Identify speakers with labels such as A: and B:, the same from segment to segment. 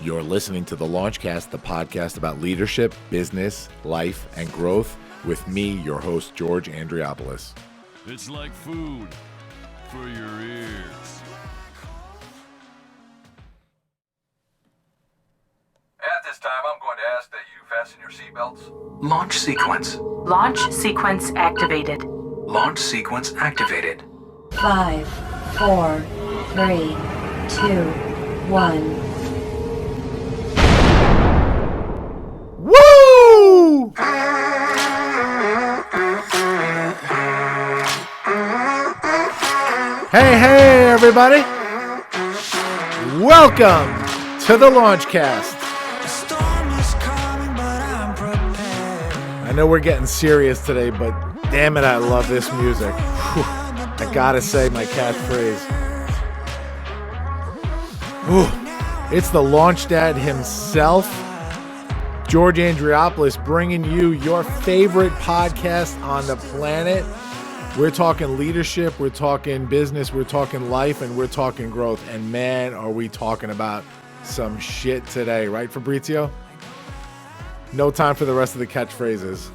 A: You're listening to the Launchcast, the podcast about leadership, business, life, and growth with me, your host, George Andriopoulos.
B: It's like food for your ears.
C: At this time, I'm going to ask that you fasten your seatbelts.
D: Launch sequence.
E: Launch sequence activated.
D: Launch sequence activated.
F: 5, 4, 3, 2, 1.
A: Woo! Hey, everybody. Welcome to the Launchcast. I know we're getting serious today, but damn it, I love this music. Whew. I gotta say my catchphrase. Whew. It's the launch dad himself, George Andriopoulos, bringing you your favorite podcast on the planet. We're talking leadership, we're talking business, we're talking life, and we're talking growth. And man, are we talking about some shit today, right, Fabrizio? No time for the rest of the catchphrases.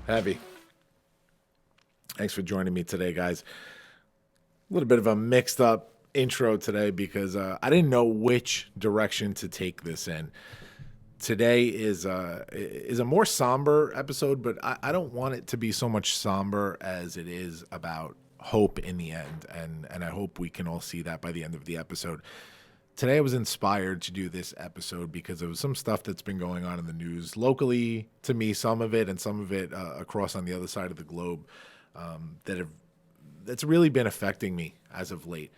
A: Heavy. Thanks for joining me today, guys. A little bit of a mixed up intro today because I didn't know which direction to take this in. Today is a more somber episode, but I don't want it to be so much somber as it is about hope in the end, and I hope we can all see that by the end of the episode. Today I was inspired to do this episode because of some stuff that's been going on in the news locally to me, some of it, and some of it across on the other side of the globe that's really been affecting me as of late.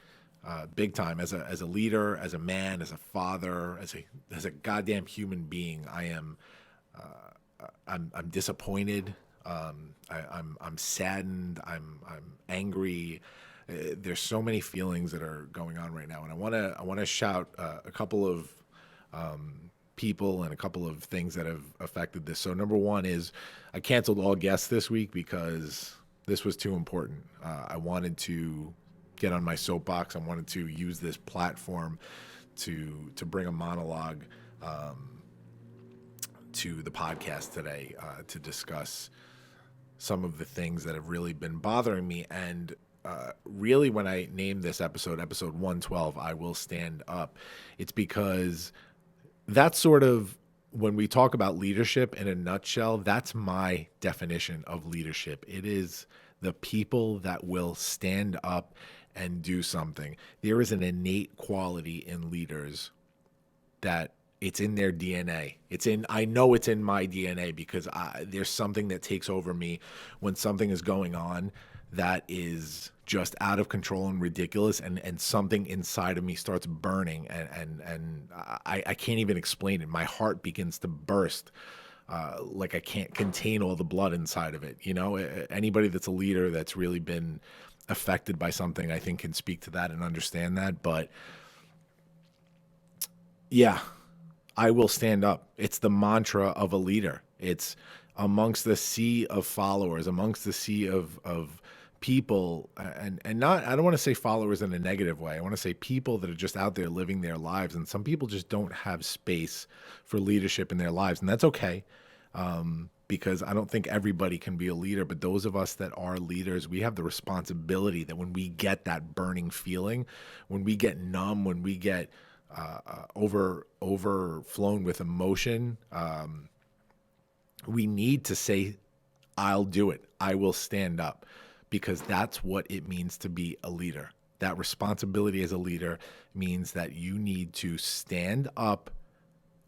A: Big time as a leader, as a man, as a father, as a goddamn human being. I'm disappointed. I'm saddened. I'm angry. There's so many feelings that are going on right now, and I want to shout a couple of people and a couple of things that have affected this. So number one is I canceled all guests this week because this was too important. I wanted to get on my soapbox. I wanted to use this platform to bring a monologue to the podcast today to discuss some of the things that have really been bothering me. And really, when I named this episode 112, I Will Stand Up, it's because that's sort of, when we talk about leadership in a nutshell, that's my definition of leadership. It is the people that will stand up and do something. There is an innate quality in leaders that it's in their DNA. I know it's in my DNA because there's something that takes over me when something is going on that is just out of control and ridiculous, and something inside of me starts burning, and I can't even explain it. My heart begins to burst. Like I can't contain all the blood inside of it. You know, anybody that's a leader that's really been affected by something, I think, can speak to that and understand that. But yeah, I will stand up. It's the mantra of a leader. It's amongst the sea of followers, amongst the sea of people, and not, I don't want to say followers in a negative way. I want to say people that are just out there living their lives. And some people just don't have space for leadership in their lives. And that's okay. Because I don't think everybody can be a leader, but those of us that are leaders, we have the responsibility that when we get that burning feeling, when we get numb, when we get overflown with emotion, we need to say, I'll do it. I will stand up, because that's what it means to be a leader. That responsibility as a leader means that you need to stand up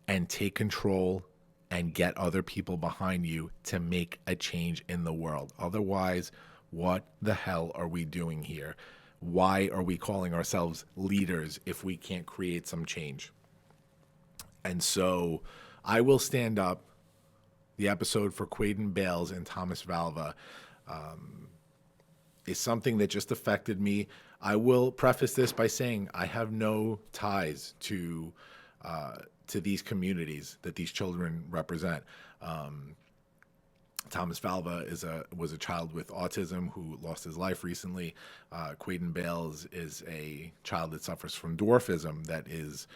A: and take control and get other people behind you to make a change in the world. Otherwise, what the hell are we doing here? Why are we calling ourselves leaders if we can't create some change? And so I Will Stand Up, the episode for Quaden Bayles and Thomas Valva, is something that just affected me. I will preface this by saying I have no ties to these communities that these children represent. Thomas Valva was a child with autism who lost his life recently. Quaden Bayles is a child that suffers from dwarfism that is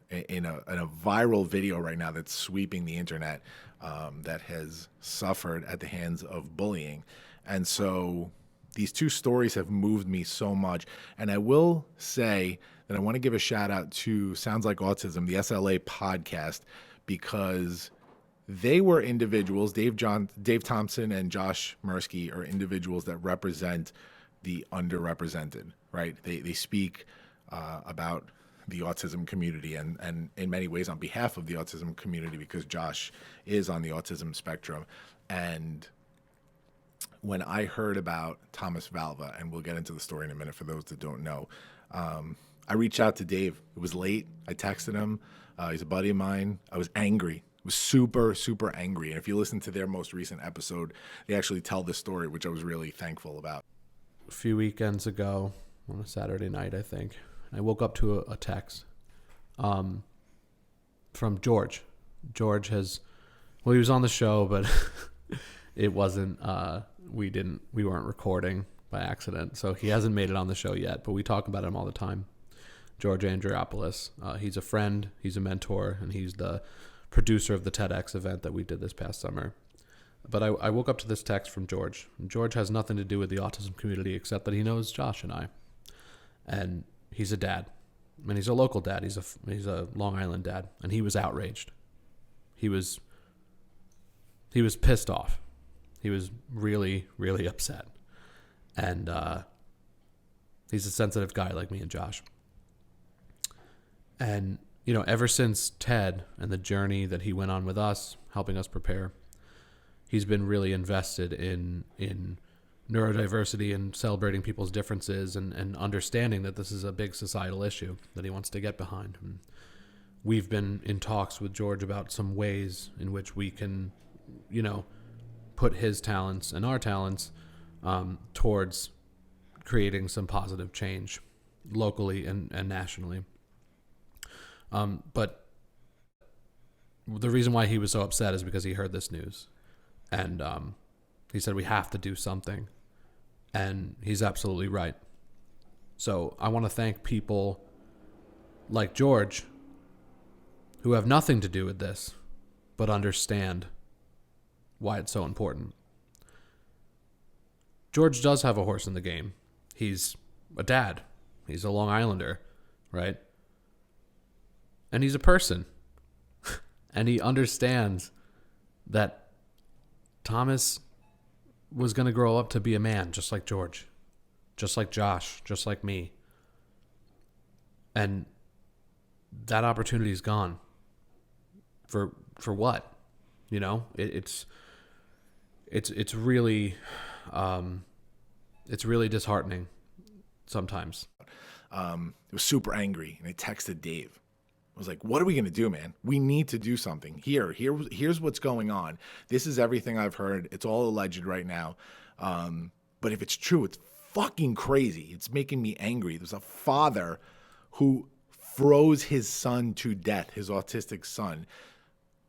A: in a viral video right now that's sweeping the internet, that has suffered at the hands of bullying. And so these two stories have moved me so much. And I will say that I want to give a shout out to Sounds Like Autism, the SLA podcast, because they were individuals. Dave Thompson and Josh Mirsky are individuals that represent the underrepresented, right? They speak about the autism community and in many ways on behalf of the autism community, because Josh is on the autism spectrum. And when I heard about Thomas Valva, and we'll get into the story in a minute for those that don't know, I reached out to Dave. It was late. I texted him. He's a buddy of mine. I was angry. I was super, super angry. And if you listen to their most recent episode, they actually tell this story, which I was really thankful about.
G: A few weekends ago, on a Saturday night, I think, I woke up to a text from George. George he was on the show, but it wasn't, we weren't recording by accident. So he hasn't made it on the show yet, but we talk about him all the time. George Andriopoulos. He's a friend, he's a mentor, and he's the producer of the TEDx event that we did this past summer. But I woke up to this text from George. George has nothing to do with the autism community except that he knows Josh and I. And he's a dad. And he's a local dad. He's a Long Island dad. And he was outraged. He was pissed off. He was really, really upset. And he's a sensitive guy like me and Josh. And ever since TED and the journey that he went on with us, helping us prepare, he's been really invested in neurodiversity and celebrating people's differences and understanding that this is a big societal issue that he wants to get behind. And we've been in talks with George about some ways in which we can, put his talents and our talents towards creating some positive change locally and nationally. But the reason why he was so upset is because he heard this news. And he said, we have to do something. And he's absolutely right. So I want to thank people like George who have nothing to do with this, but understand why it's so important. George does have a horse in the game. He's a dad. He's a Long Islander, right? And he's a person. And he understands that Thomas was going to grow up to be a man just like George, just like Josh, just like me. And that opportunity is gone. For what? It's really disheartening sometimes.
A: I was super angry, and I texted Dave. I was like, what are we going to do, man? We need to do something. Here's what's going on. This is everything I've heard. It's all alleged right now. But if it's true, it's fucking crazy. It's making me angry. There's a father who froze his son to death, his autistic son.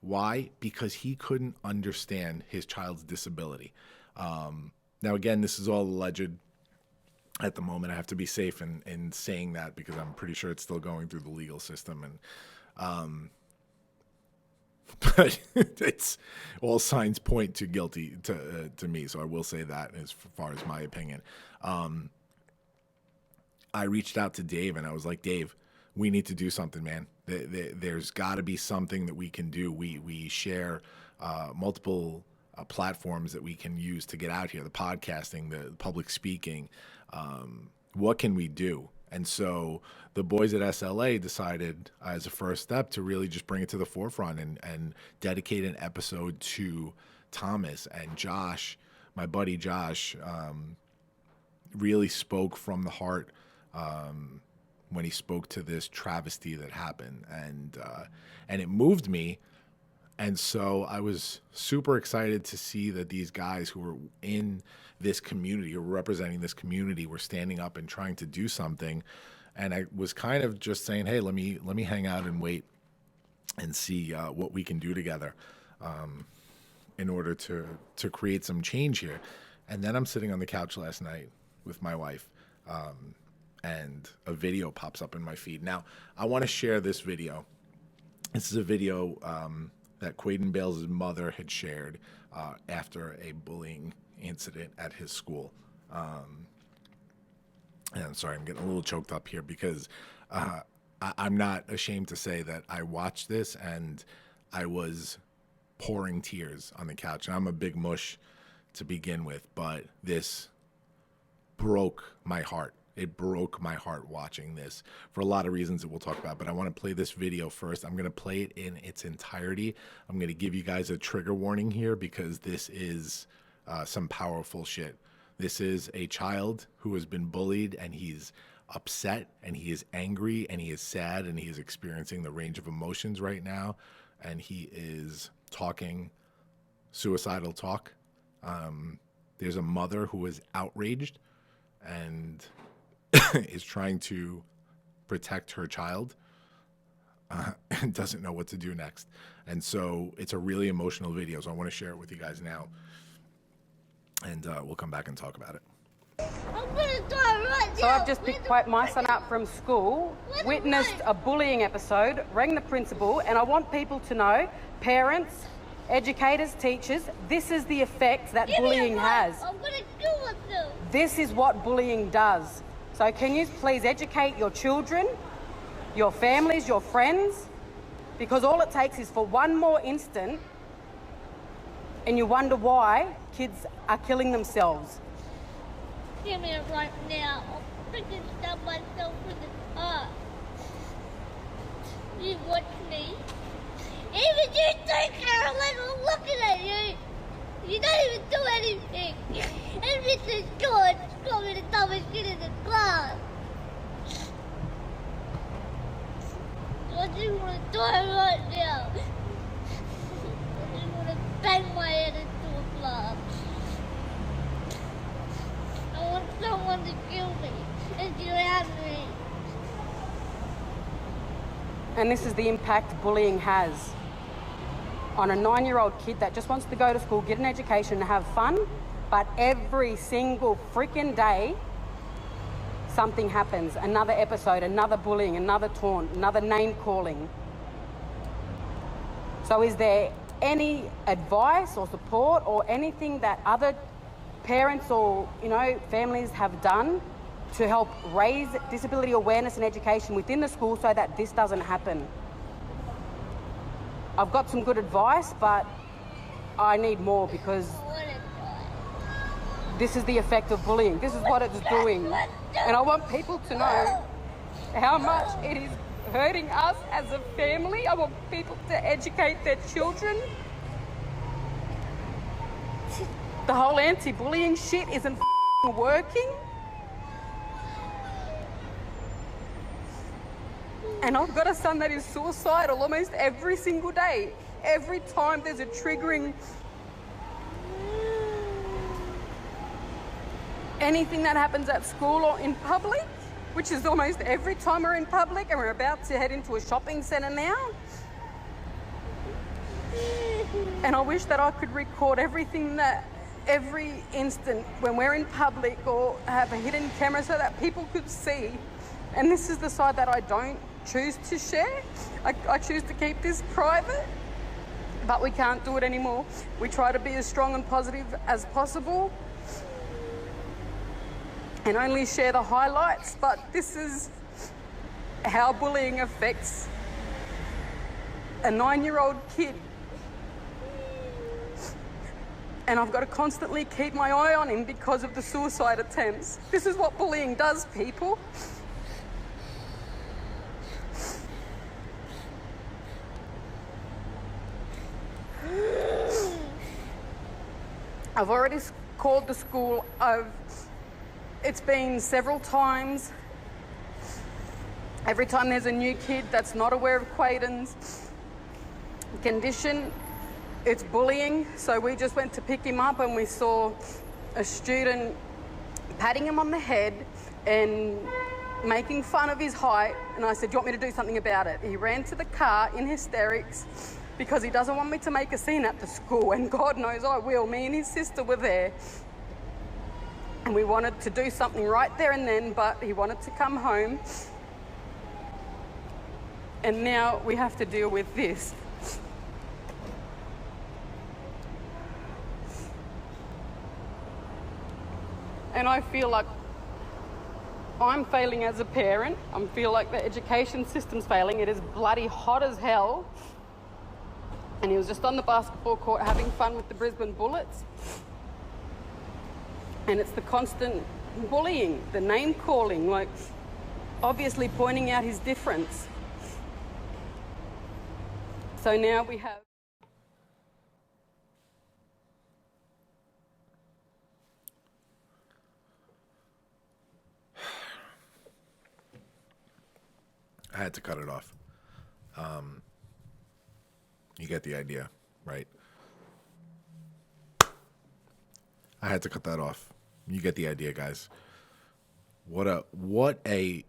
A: Why? Because he couldn't understand his child's disability. Now, again, this is all alleged. At the moment, I have to be safe in saying that because I'm pretty sure it's still going through the legal system, and but it's all signs point to guilty to me. So I will say that as far as my opinion. I reached out to Dave and I was like, Dave, we need to do something, man. There's got to be something that we can do. We share multiple platforms that we can use to get out here, the podcasting, the public speaking. What can we do? And so the boys at SLA decided as a first step to really just bring it to the forefront and dedicate an episode to Thomas. And Josh, my buddy Josh, really spoke from the heart when he spoke to this travesty that happened. And it moved me. And so I was super excited to see that these guys who were in this community or representing this community were standing up and trying to do something. And I was kind of just saying, hey, let me hang out and wait and see what we can do together. in order to create some change here. And then I'm sitting on the couch last night with my wife, and a video pops up in my feed. Now, I want to share this video. This is a video that Quaden Bayles' mother had shared after a bullying incident at his school. And I'm sorry, I'm getting a little choked up here because I'm not ashamed to say that I watched this and I was pouring tears on the couch. And I'm a big mush to begin with, but this broke my heart. It broke my heart watching this for a lot of reasons that we'll talk about, but I want to play this video first. I'm going to play it in its entirety. I'm going to give you guys a trigger warning here because this is some powerful shit. This is a child who has been bullied, and he's upset, and he is angry, and he is sad, and he is experiencing the range of emotions right now, and he is talking suicidal talk. There's a mother who is outraged and is trying to protect her child and doesn't know what to do next. And so it's a really emotional video, so I want to share it with you guys now. And we'll come back and talk about it.
H: So I've just picked my son up from school, witnessed a bullying episode, rang the principal, and I want people to know, parents, educators, teachers, this is the effect that bullying has.
I: I'm gonna do it though.
H: This is what bullying does. So can you please educate your children, your families, your friends? Because all it takes is for one more instant and you wonder why kids are killing themselves.
I: Give me it right now. I'll freaking stab myself in the car. You watch me. Even you too, Carolyn, I'm looking at you. You don't even do anything. And Mrs. George got me the dumbest shit in the class. I just want to die right now. I just want to bang my head into a glass. I want someone to kill me and drown me.
H: And this is the impact bullying has on a 9-year-old kid that just wants to go to school, get an education and have fun, but every single freaking day something happens, another episode, another bullying, another taunt, another name calling. So is there any advice or support or anything that other parents or families have done to help raise disability awareness and education within the school so that this doesn't happen? I've got some good advice, but I need more because this is the effect of bullying. This is what it's doing. And I want people to know how much it is hurting us as a family. I want people to educate their children. The whole anti-bullying shit isn't working. And I've got a son that is suicidal almost every single day. Every time there's a triggering anything that happens at school or in public, which is almost every time we're in public, and we're about to head into a shopping centre now. And I wish that I could record everything every instant when we're in public or have a hidden camera so that people could see. And this is the side that I don't choose to share. I choose to keep this private, but we can't do it anymore. We try to be as strong and positive as possible and only share the highlights, but this is how bullying affects a 9-year-old kid. And I've got to constantly keep my eye on him because of the suicide attempts. This is what bullying does, people. I've already called the school. It's been several times. Every time there's a new kid that's not aware of Quaden's condition, it's bullying. So we just went to pick him up and we saw a student patting him on the head and making fun of his height. And I said, "Do you want me to do something about it?" He ran to the car in hysterics, because he doesn't want me to make a scene at the school, and God knows I will. Me and his sister were there, and we wanted to do something right there and then, but he wanted to come home, and now we have to deal with this. And I feel like I'm failing as a parent. I feel like the education system's failing. It is bloody hot as hell. And he was just on the basketball court having fun with the Brisbane Bullets. And it's the constant bullying, the name calling, like obviously pointing out his difference. So now we have...
A: I had to cut it off. You get the idea, right? I had to cut that off. You get the idea, guys. What a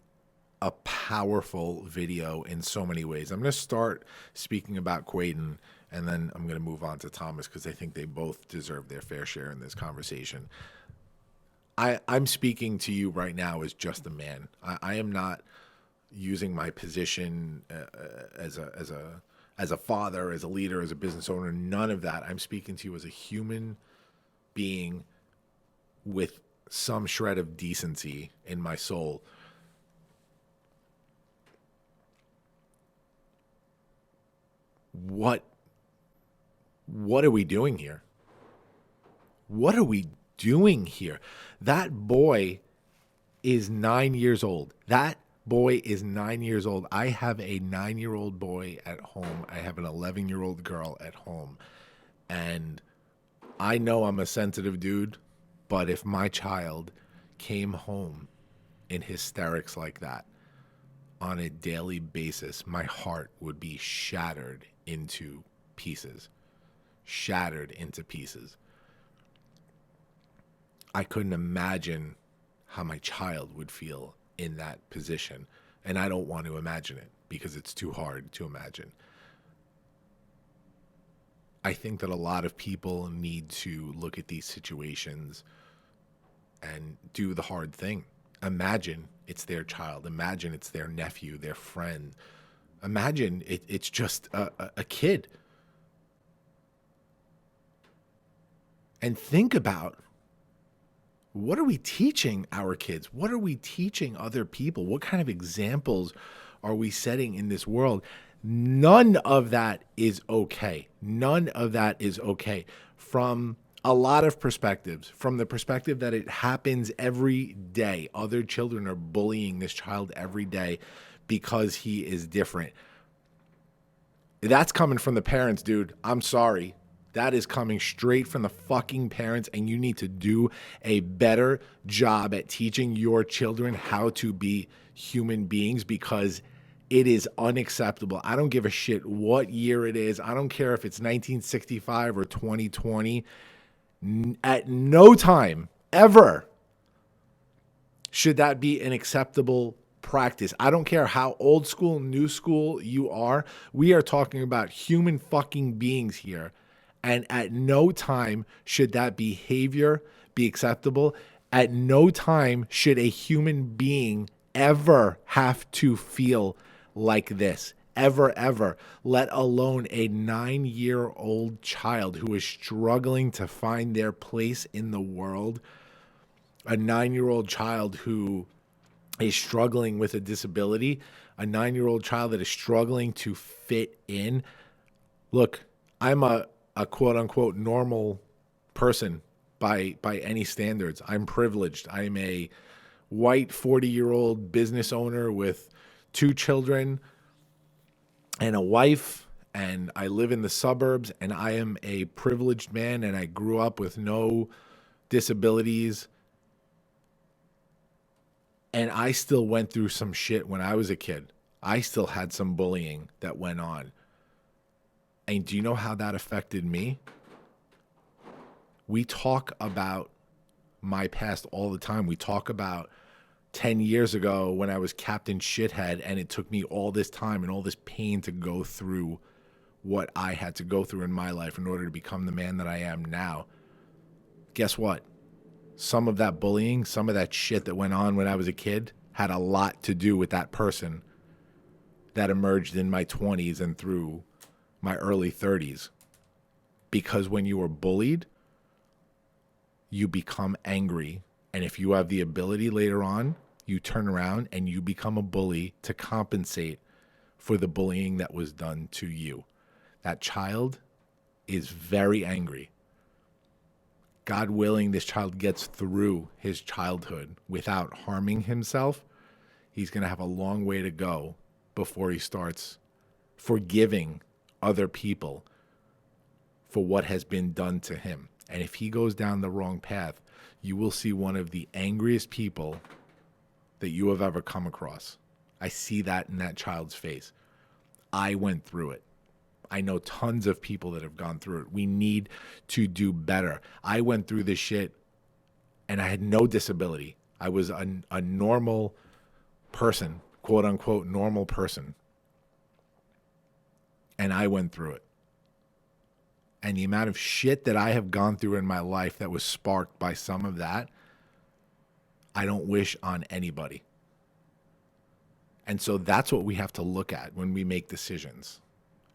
A: powerful video in so many ways. I'm going to start speaking about Quaden, and then I'm going to move on to Thomas, because I think they both deserve their fair share in this conversation. I'm speaking to you right now as just a man. I am not using my position as a father, as a leader, as a business owner, none of that. I'm speaking to you as a human being with some shred of decency in my soul. What are we doing here? What are we doing here? That boy is 9 years old. That boy is 9 years old. I have a 9-year-old boy at home. I have an 11-year-old girl at home. And I know I'm a sensitive dude, but if my child came home in hysterics like that on a daily basis, my heart would be shattered into pieces. Shattered into pieces. I couldn't imagine how my child would feel in that position. And I don't want to imagine it because it's too hard to imagine. I think that a lot of people need to look at these situations and do the hard thing. Imagine it's their child. Imagine it's their nephew, their friend. Imagine it's just a kid. And think about, what are we teaching our kids? What are we teaching other people? What kind of examples are we setting in this world? None of that is okay. None of that is okay. From a lot of perspectives, from the perspective that it happens every day. Other children are bullying this child every day because he is different. That's coming from the parents, dude. I'm sorry. That is coming straight from the fucking parents, and you need to do a better job at teaching your children how to be human beings, because it is unacceptable. I don't give a shit what year it is. I don't care if it's 1965 or 2020. At no time ever should that be an acceptable practice. I don't care how old school, new school you are. We are talking about human fucking beings here. And at no time should that behavior be acceptable. At no time should a human being ever have to feel like this. Ever, let alone a 9-year-old child who is struggling to find their place in the world. A 9-year-old child who is struggling with a disability. A 9-year-old child that is struggling to fit in. Look, I'm a quote-unquote normal person by any standards. I'm privileged. I'm a white 40-year-old business owner with 2 children and a wife, and I live in the suburbs, and I am a privileged man, and I grew up with no disabilities, and I still went through some shit when I was a kid. I still had some bullying that went on. And do you know how that affected me? We talk about my past all the time. We talk about 10 years ago when I was Captain Shithead, and it took me all this time and all this pain to go through what I had to go through in my life in order to become the man that I am now, guess what? Some of that bullying, some of that shit that went on when I was a kid had a lot to do with that person that emerged in my 20s and through my early 30s. Because when you are bullied, you become angry. And if you have the ability later on, you turn around and you become a bully to compensate for the bullying that was done to you. That child is very angry. God willing, this child gets through his childhood without harming himself. He's going to have a long way to go before he starts forgiving other people for what has been done to him. And if he goes down the wrong path, you will see one of the angriest people that you have ever come across. I see that in that child's face. I went through it. I know tons of people that have gone through it. We need to do better. I went through this shit and I had no disability. I was a normal person, quote unquote, normal person. And I went through it. And the amount of shit that I have gone through in my life that was sparked by some of that, I don't wish on anybody. And so that's what we have to look at when we make decisions.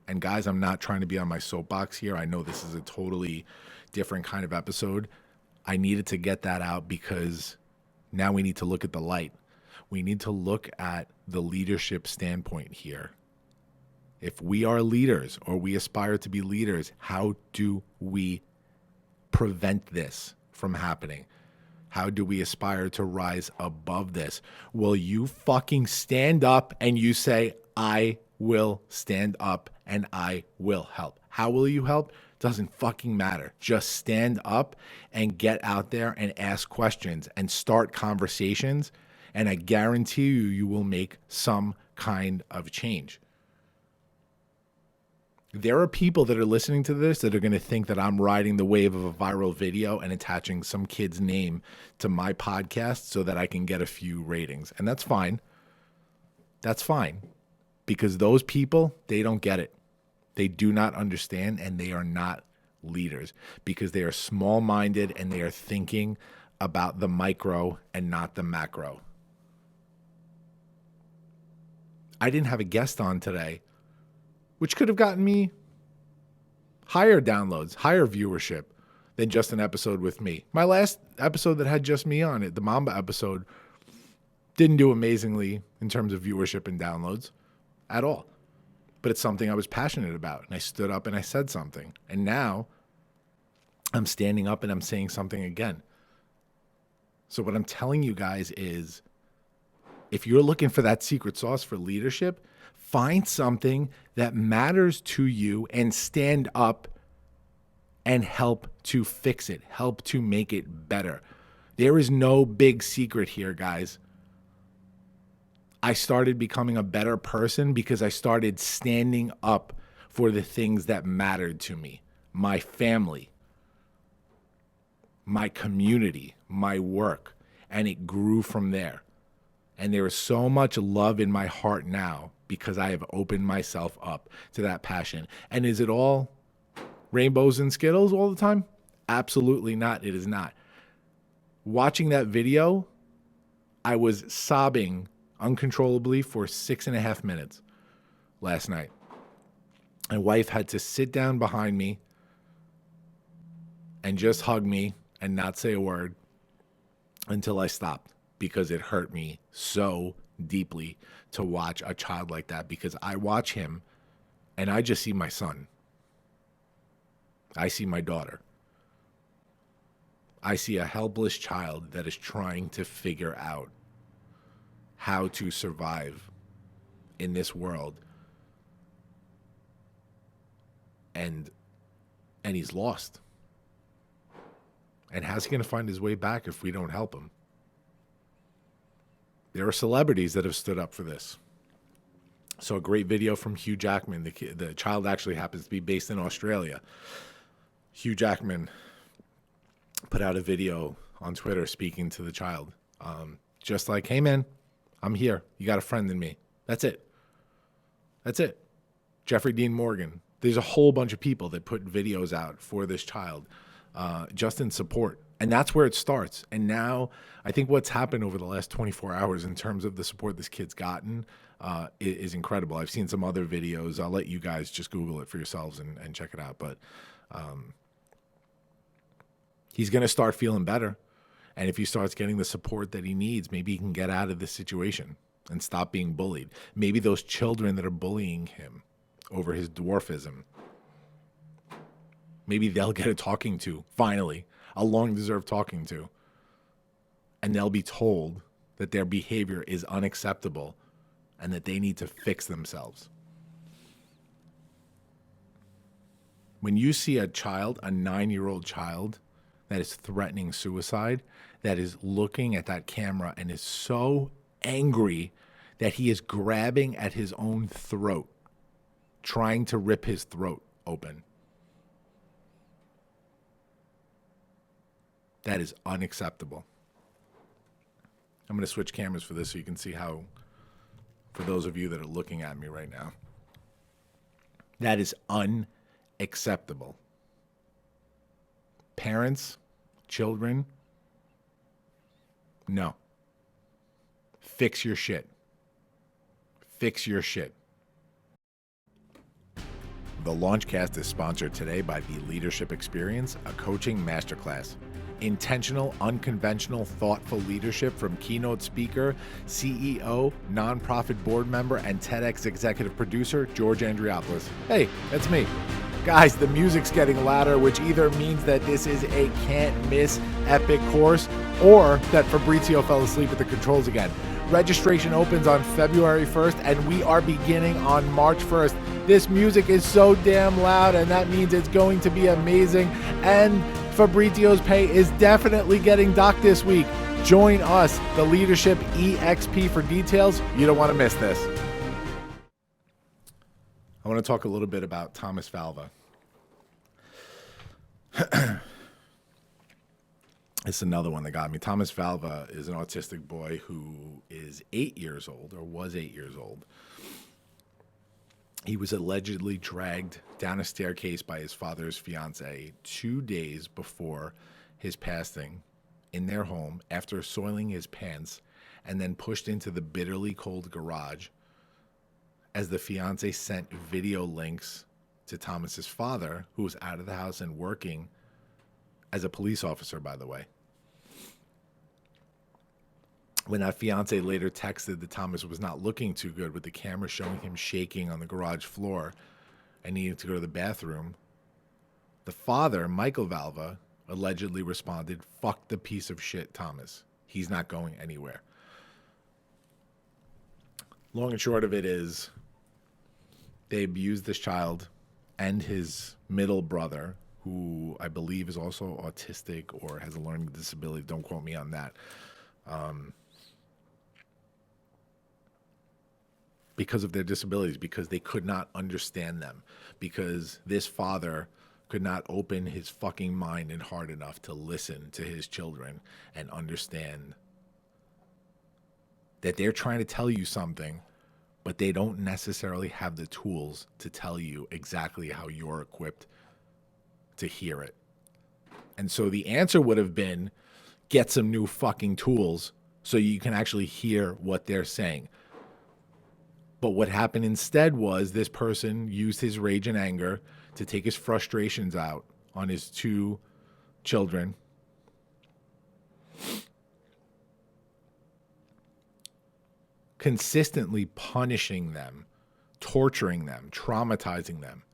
A: And guys, I'm not trying to be on my soapbox here. I know this is a totally different kind of episode. I needed to get that out because now we need to look at the light. We need to look at the leadership standpoint here. If we are leaders or we aspire to be leaders, how do we prevent this from happening? How do we aspire to rise above this? Will you fucking stand up and you say, I will stand up and I will help? How will you help? Doesn't fucking matter. Just stand up and get out there and ask questions and start conversations. And I guarantee you, you will make some kind of change. There are people that are listening to this that are going to think that I'm riding the wave of a viral video and attaching some kid's name to my podcast so that I can get a few ratings. And that's fine. That's fine. Because those people, they don't get it. They do not understand, and they are not leaders because they are small-minded and they are thinking about the micro and not the macro. I didn't have a guest on today, which could have gotten me higher downloads, higher viewership than just an episode with me. My last episode that had just me on it, the Mamba episode, didn't do amazingly in terms of viewership and downloads at all. But it's something I was passionate about, and I stood up and I said something. And now I'm standing up and I'm saying something again. So what I'm telling you guys is, if you're looking for that secret sauce for leadership, find something that matters to you and stand up and help to fix it, help to make it better. There is no big secret here, guys. I started becoming a better person because I started standing up for the things that mattered to me. My family, my community, my work, and it grew from there. And there is so much love in my heart now because I have opened myself up to that passion. And is it all rainbows and Skittles all the time? Absolutely not. It is not. Watching that video, I was sobbing uncontrollably for 6.5 minutes last night. My wife had to sit down behind me and just hug me and not say a word until I stopped, because it hurt me so deeply to watch a child like that, because I watch him and I just see my son. I see my daughter. I see a helpless child that is trying to figure out how to survive in this world. And he's lost. And how's he going to find his way back if we don't help him? There are celebrities that have stood up for this. So a great video from Hugh Jackman. The child actually happens to be based in Australia. Hugh Jackman put out a video on Twitter speaking to the child. Just like, hey man, I'm here. You got a friend in me. That's it. That's it. Jeffrey Dean Morgan There's a whole bunch of people that put videos out for this child just in support. And that's where it starts. And now I think what's happened over the last 24 hours in terms of the support this kid's gotten is incredible. I've seen some other videos. I'll let you guys just Google it for yourselves and check it out. But he's going to start feeling better. And if he starts getting the support that he needs, maybe he can get out of this situation and stop being bullied. Maybe those children that are bullying him over his dwarfism, maybe they'll get a talking to, finally, a long-deserved talking to. And they'll be told that their behavior is unacceptable and that they need to fix themselves. When you see a child, a 9-year-old child, that is threatening suicide, that is looking at that camera and is so angry that he is grabbing at his own throat, trying to rip his throat open. That is unacceptable. I'm going to switch cameras for this so you can see how, for those of you that are looking at me right now, that is unacceptable. Parents, children, no. Fix your shit. Fix your shit. The Launchcast is sponsored today by the Leadership Experience, a coaching masterclass. Intentional, unconventional, thoughtful leadership from keynote speaker, CEO, nonprofit board member, and TEDx executive producer, George Andriopoulos. Hey, that's me. Guys, the music's getting louder, which either means that this is a can't-miss epic course or that Fabrizio fell asleep at the controls again. Registration opens on February 1st, and we are beginning on March 1st. This music is so damn loud, and that means it's going to be amazing. And Fabrizio's pay is definitely getting docked this week. Join us, the Leadership EXP, for details. You don't want to miss this. I want to talk a little bit about Thomas Valva. It's another one that got me. Thomas Valva is an autistic boy who is 8 years old, or was 8 years old. He was allegedly dragged down a staircase by his father's fiance 2 days before his passing in their home after soiling his pants, and then pushed into the bitterly cold garage as the fiance sent video links to Thomas's father, who was out of the house and working as a police officer, by the way. When that fiance later texted that Thomas was not looking too good, with the camera showing him shaking on the garage floor and needing to go to the bathroom, the father, Michael Valva, allegedly responded, "Fuck the piece of shit, Thomas. He's not going anywhere." Long and short of it is, they abused this child and his middle brother, who I believe is also autistic or has a learning disability. Don't quote me on that. Because of their disabilities, because they could not understand them, because this father could not open his fucking mind and heart enough to listen to his children and understand that they're trying to tell you something, but they don't necessarily have the tools to tell you exactly how you're equipped to hear it. And so the answer would have been, get some new fucking tools so you can actually hear what they're saying. But what happened instead was this person used his rage and anger to take his frustrations out on his two children. Consistently punishing them, torturing them, traumatizing them.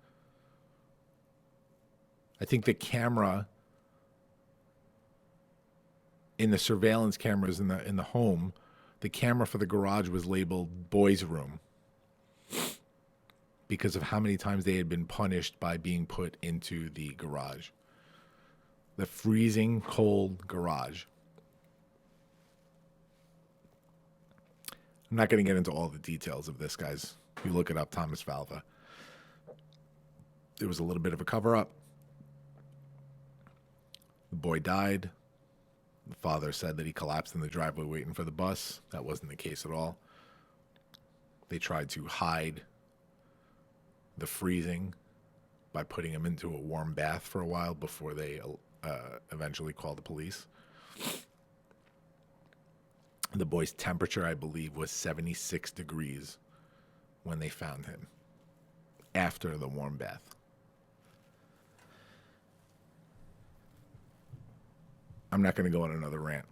A: I think the camera in the surveillance cameras in the home, the camera for the garage was labeled boys' room because of how many times they had been punished by being put into the garage. The freezing cold garage. I'm not going to get into all the details of this, guys. You look it up, Thomas Valva. It was a little bit of a cover-up. The boy died. The father said that he collapsed in the driveway waiting for the bus. That wasn't the case at all. They tried to hide the freezing by putting him into a warm bath for a while before they eventually called the police. The boy's temperature, I believe, was 76 degrees when they found him after the warm bath. I'm not going to go on another rant.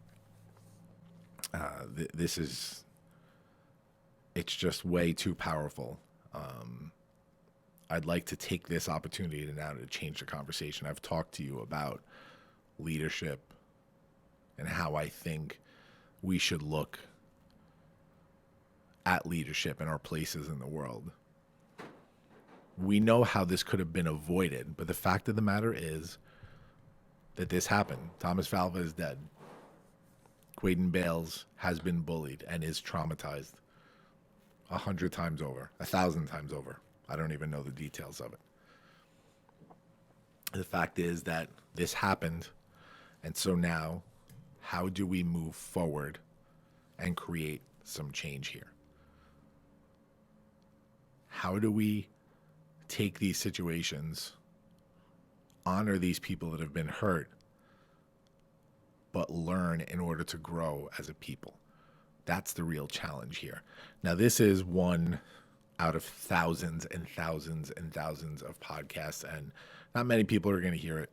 A: It's just way too powerful. I'd like to take this opportunity now to change the conversation. I've talked to you about leadership and how I think we should look at leadership and our places in the world. We know how this could have been avoided, but the fact of the matter is that this happened. Thomas Valva is dead. Quaden Bayles has been bullied and is traumatized 100 times over, 1,000 times over. I don't even know the details of it. The fact is that this happened, and so now, how do we move forward and create some change here? How do we take these situations, honor these people that have been hurt, but learn in order to grow as a people? That's the real challenge here. Now, this is one out of thousands and thousands and thousands of podcasts, and not many people are going to hear it.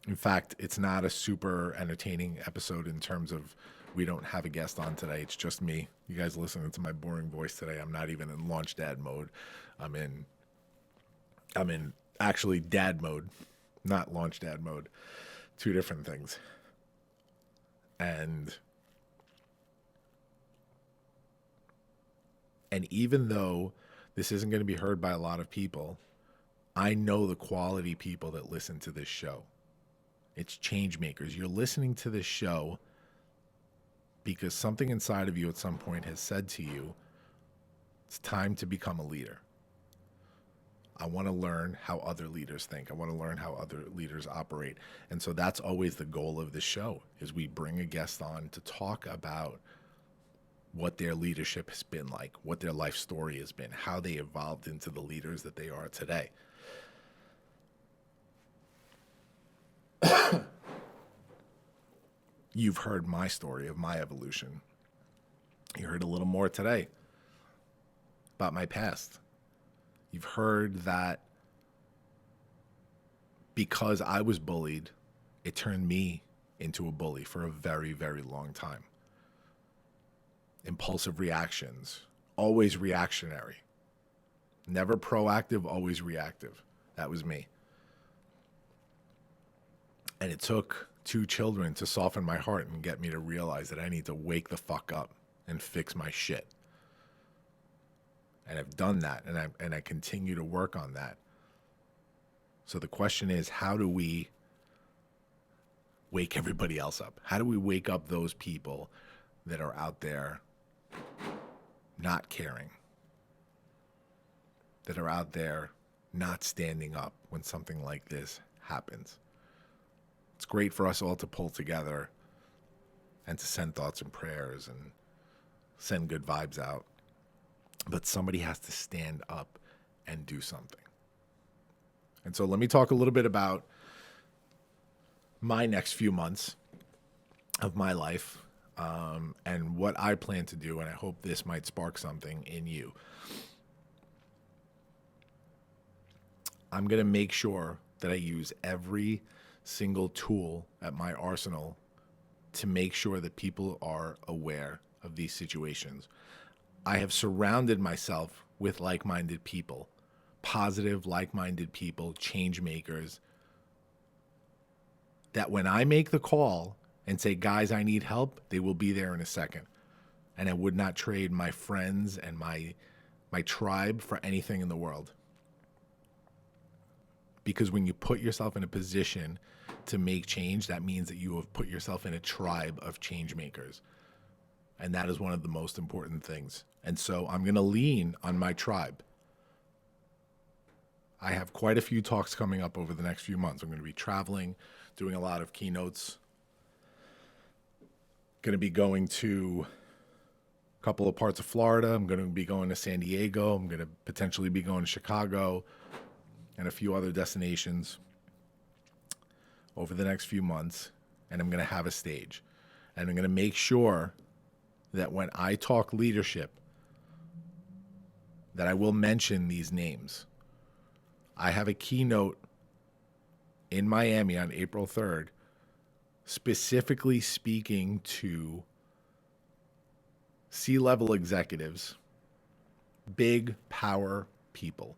A: In fact, it's not a super entertaining episode in terms of we don't have a guest on today. It's just me. You guys listening to my boring voice today. I'm not even in launch dad mode. I'm in actually dad mode, not launch dad mode. Two different things. And even though this isn't going to be heard by a lot of people, I know the quality people that listen to this show. It's change makers. You're listening to this show because something inside of you at some point has said to you, it's time to become a leader. I want to learn how other leaders think. I want to learn how other leaders operate. And so that's always the goal of the show, is we bring a guest on to talk about what their leadership has been like, what their life story has been, how they evolved into the leaders that they are today. You've heard my story of my evolution. You heard a little more today about my past. You've heard that because I was bullied, it turned me into a bully for a very, very long time. Impulsive reactions, always reactionary. Never proactive, always reactive. That was me. And it took 2 children to soften my heart and get me to realize that I need to wake the fuck up and fix my shit. And I've done that, and I continue to work on that. So the question is, how do we wake everybody else up? How do we wake up those people that are out there not caring, that are out there not standing up when something like this happens? It's great for us all to pull together and to send thoughts and prayers and send good vibes out. But somebody has to stand up and do something. And so let me talk a little bit about my next few months of my life and what I plan to do. And I hope this might spark something in you. I'm going to make sure that I use every single tool at my arsenal to make sure that people are aware of these situations. I have surrounded myself with like-minded people, positive, like-minded people, change makers, that when I make the call and say, guys, I need help, they will be there in a second. And I would not trade my friends and my tribe for anything in the world. Because when you put yourself in a position to make change, that means that you have put yourself in a tribe of change makers. And that is one of the most important things. And so I'm going to lean on my tribe. I have quite a few talks coming up over the next few months. I'm going to be traveling, doing a lot of keynotes. Going to be going to a couple of parts of Florida. I'm going to be going to San Diego. I'm going to potentially be going to Chicago. and a few other destinations over the next few months, and I'm going to have a stage. And I'm going to make sure that when I talk leadership, that I will mention these names. I have a keynote in Miami on April 3rd, specifically speaking to C-level executives, big power people.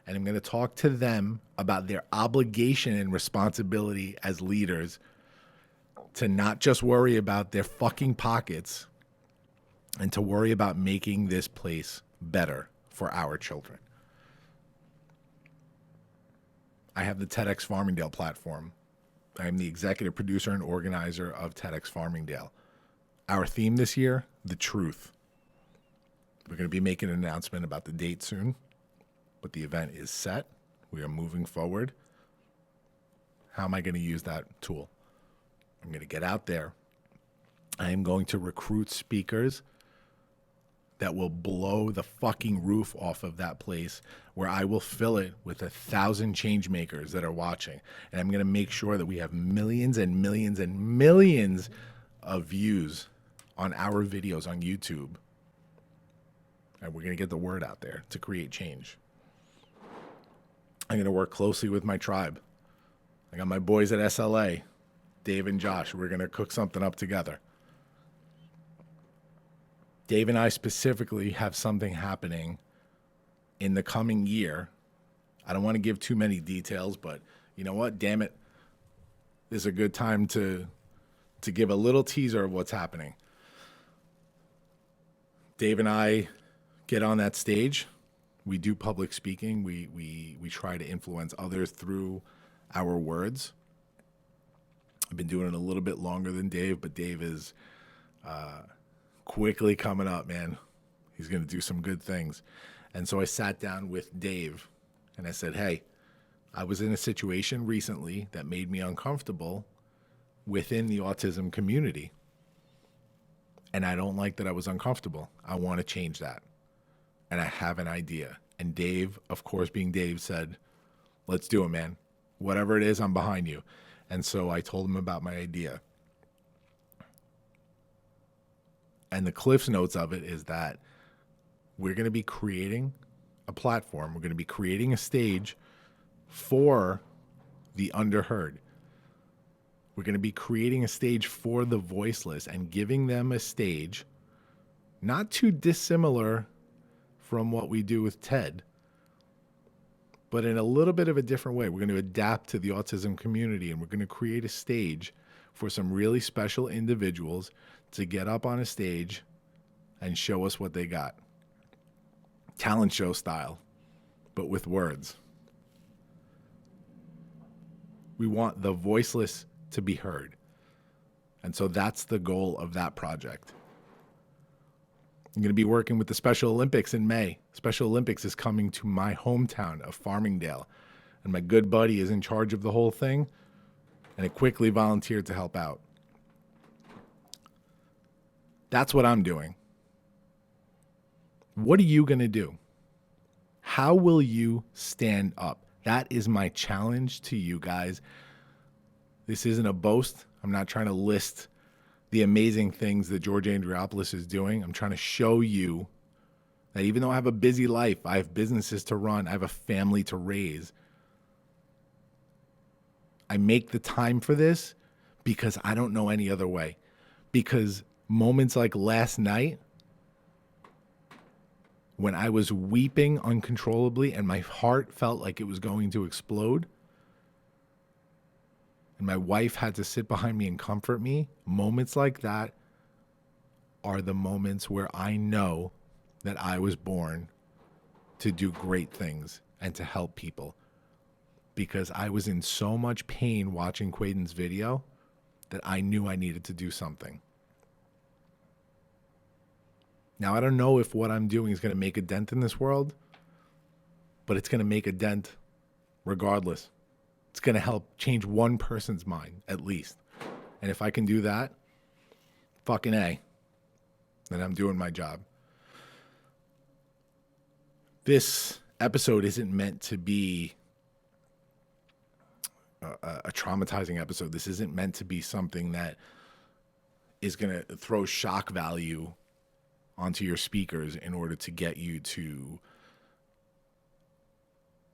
A: And I'm going to talk to them about their obligation and responsibility as leaders to not just worry about their fucking pockets and to worry about making this place better for our children. I have the TEDx Farmingdale platform. I am the executive producer and organizer of TEDx Farmingdale. Our theme this year, the truth. We're going to be making an announcement about the date soon, but the event is set. We are moving forward. How am I going to use that tool? I'm going to get out there. I am going to recruit speakers that will blow the fucking roof off of that place, where I will fill it with 1,000 change makers that are watching. And I'm going to make sure that we have millions and millions and millions of views on our videos on YouTube. And we're going to get the word out there to create change. I'm going to work closely with my tribe. I got my boys at SLA, Dave and Josh. We're going to cook something up together. Dave and I specifically have something happening in the coming year. I don't want to give too many details, but you know what? Damn it. This is a good time to give a little teaser of what's happening. Dave and I get on that stage. We do public speaking. We try to influence others through our words. I've been doing it a little bit longer than Dave, but Dave is quickly coming up, man. He's going to do some good things. And so I sat down with Dave and I said, hey, I was in a situation recently that made me uncomfortable within the autism community. And I don't like that I was uncomfortable. I want to change that. And I have an idea. And Dave, of course, being Dave, said, let's do it, man. Whatever it is, I'm behind you. And so I told him about my idea. And the Cliff's Notes of it is that we're going to be creating a platform. We're going to be creating a stage for the underheard. We're going to be creating a stage for the voiceless and giving them a stage not too dissimilar from what we do with TED, but in a little bit of a different way. We're going to adapt to the autism community, and we're going to create a stage for some really special individuals to get up on a stage and show us what they got. Talent show style, but with words. We want the voiceless to be heard. And so that's the goal of that project. I'm going to be working with the Special Olympics in May. Special Olympics is coming to my hometown of Farmingdale. And my good buddy is in charge of the whole thing. And I quickly volunteered to help out. That's what I'm doing. What are you going to do? How will you stand up? That is my challenge to you guys. This isn't a boast. I'm not trying to list the amazing things that George Andriopoulos is doing. I'm trying to show you that even though I have a busy life, I have businesses to run, I have a family to raise, I make the time for this because I don't know any other way. Because moments like last night, when I was weeping uncontrollably and my heart felt like it was going to explode, and my wife had to sit behind me and comfort me, moments like that are the moments where I know that I was born to do great things and to help people. Because I was in so much pain watching Quaden's video that I knew I needed to do something. Now, I don't know if what I'm doing is going to make a dent in this world, but it's going to make a dent regardless. It's going to help change one person's mind, at least. And if I can do that, fucking A, then I'm doing my job. This episode isn't meant to be a traumatizing episode. This isn't meant to be something that is going to throw shock value onto your speakers in order to get you to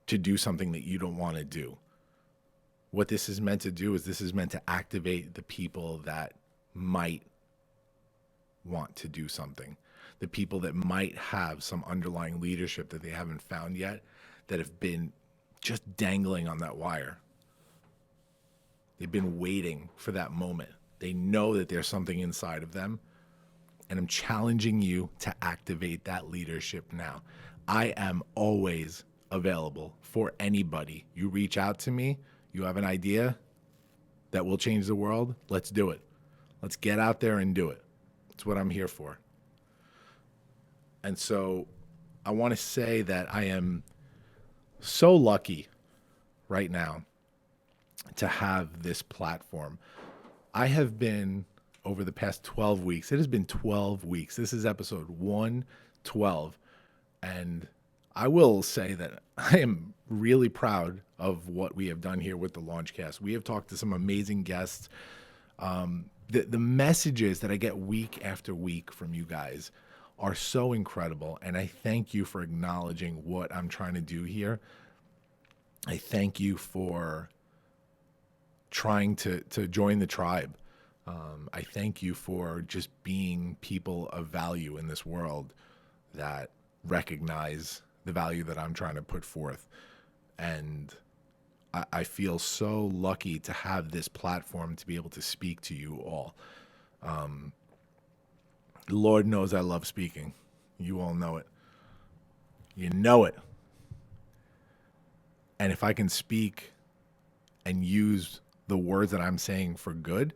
A: do something that you don't want to do. What this is meant to do is this is meant to activate the people that might want to do something, the people that might have some underlying leadership that they haven't found yet, that have been just dangling on that wire. They've been waiting for that moment. They know that there's something inside of them, and I'm challenging you to activate that leadership now. I am always available for anybody. You reach out to me, you have an idea that will change the world, let's do it. Let's get out there and do it. It's what I'm here for. And so I want to say that I am so lucky right now to have this platform. I have been, over the past 12 weeks, it has been 12 weeks. This is episode 112. And I will say that I am really proud of what we have done here with the Launchcast. We have talked to some amazing guests. The messages that I get week after week from you guys are so incredible. And I thank you for acknowledging what I'm trying to do here. I thank you for trying to join the tribe. I thank you for just being people of value in this world that recognize the value that I'm trying to put forth. And I feel so lucky to have this platform to be able to speak to you all. Lord knows I love speaking. You all know it. You know it. And if I can speak and use the words that I'm saying for good,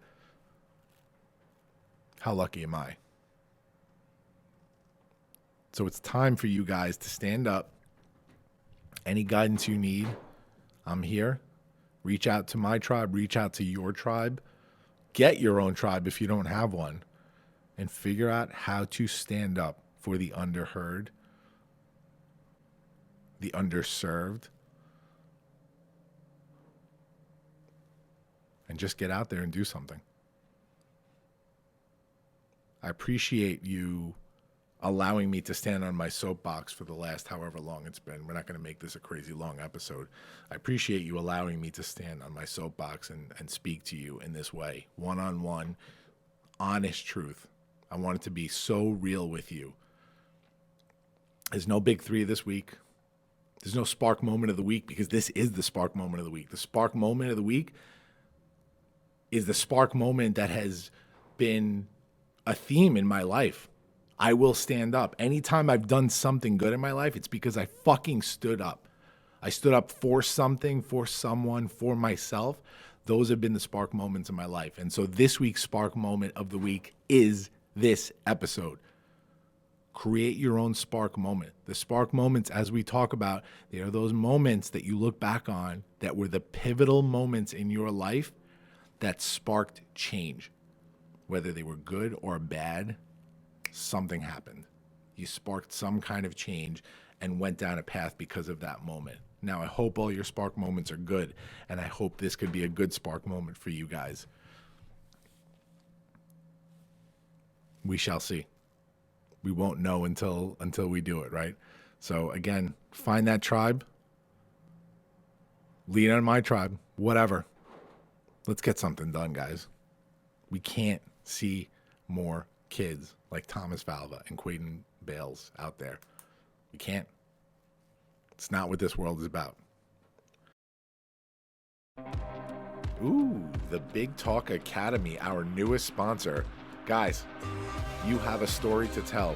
A: how lucky am I? So it's time for you guys to stand up. Any guidance you need, I'm here. Reach out to my tribe, reach out to your tribe. Get your own tribe if you don't have one. And figure out how to stand up for the underheard, the underserved. And just get out there and do something. I appreciate you allowing me to stand on my soapbox for the last however long it's been. We're not going to make this a crazy long episode. I appreciate you allowing me to stand on my soapbox and speak to you in this way, one-on-one, honest truth. I want it to be so real with you. There's no big three this week. There's no spark moment of the week, because this is the spark moment of the week. The spark moment of the week is the spark moment that has been a theme in my life. I will stand up. Anytime I've done something good in my life, it's because I fucking stood up. I stood up for something, for someone, for myself. Those have been the spark moments in my life. And so this week's spark moment of the week is this episode. Create your own spark moment. The spark moments, as we talk about, they are those moments that you look back on that were the pivotal moments in your life that sparked change. Whether they were good or bad, something happened. You sparked some kind of change and went down a path because of that moment. Now, I hope all your spark moments are good, and I hope this could be a good spark moment for you guys. We shall see. We won't know until we do it, right? So again, find that tribe. Lean on my tribe, whatever. Let's get something done, guys. We can't see more kids like Thomas Valva and Quaden Bayles out there. We can't. It's not what this world is about. Ooh, the Big Talk Academy, our newest sponsor. Guys, you have a story to tell.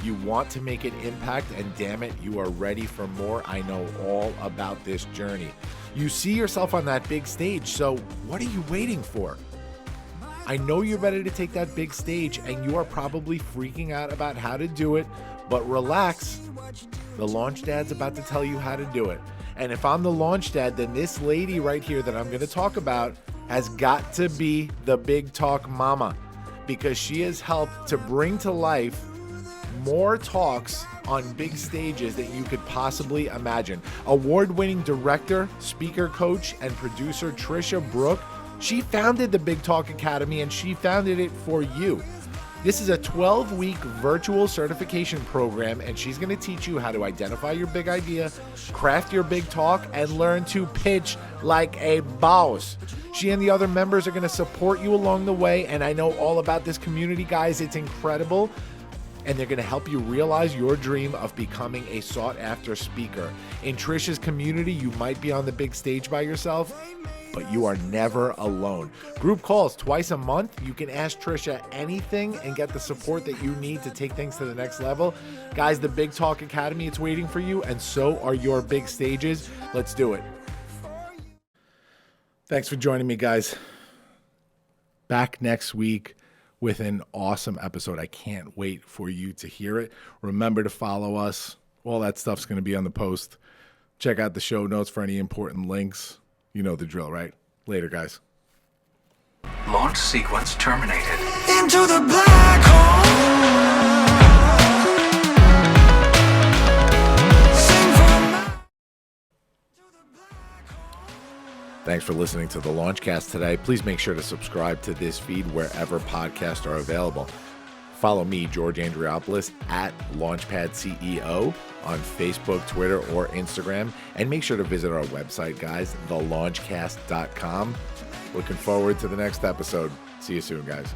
A: You want to make an impact, and damn it, you are ready for more. I know all about this journey. You see yourself on that big stage, so what are you waiting for? I know you're ready to take that big stage, and you are probably freaking out about how to do it, but relax. The Launch Dad's about to tell you how to do it. And if I'm the Launch Dad, then this lady right here that I'm going to talk about has got to be the Big Talk Mama, because she has helped to bring to life more talks on big stages than you could possibly imagine. Award-winning director, speaker coach, and producer Trisha Brook, she founded the Big Talk Academy, and she founded it for you. This is a 12-week virtual certification program, and she's going to teach you how to identify your big idea, craft your big talk, and learn to pitch like a boss. She and the other members are going to support you along the way, and I know all about this community, guys. It's incredible, and they're going to help you realize your dream of becoming a sought-after speaker. In Trisha's community, you might be on the big stage by yourself, but you are never alone. Group calls twice a month. You can ask Trisha anything and get the support that you need to take things to the next level. Guys, the Big Talk Academy, it's waiting for you, and so are your big stages. Let's do it. Thanks for joining me, guys. Back next week with an awesome episode. I can't wait for you to hear it. Remember to follow us. All that stuff's going to be on the post. Check out the show notes for any important links. You know the drill, right? Later, guys.
D: Launch sequence terminated.
J: Into the black hole.
A: Thanks for listening to the Launchcast today. Please make sure to subscribe to this feed wherever podcasts are available. Follow me, George Andriopoulos, at Launchpad CEO on Facebook, Twitter, or Instagram. And make sure to visit our website, guys, thelaunchcast.com. Looking forward to the next episode. See you soon, guys.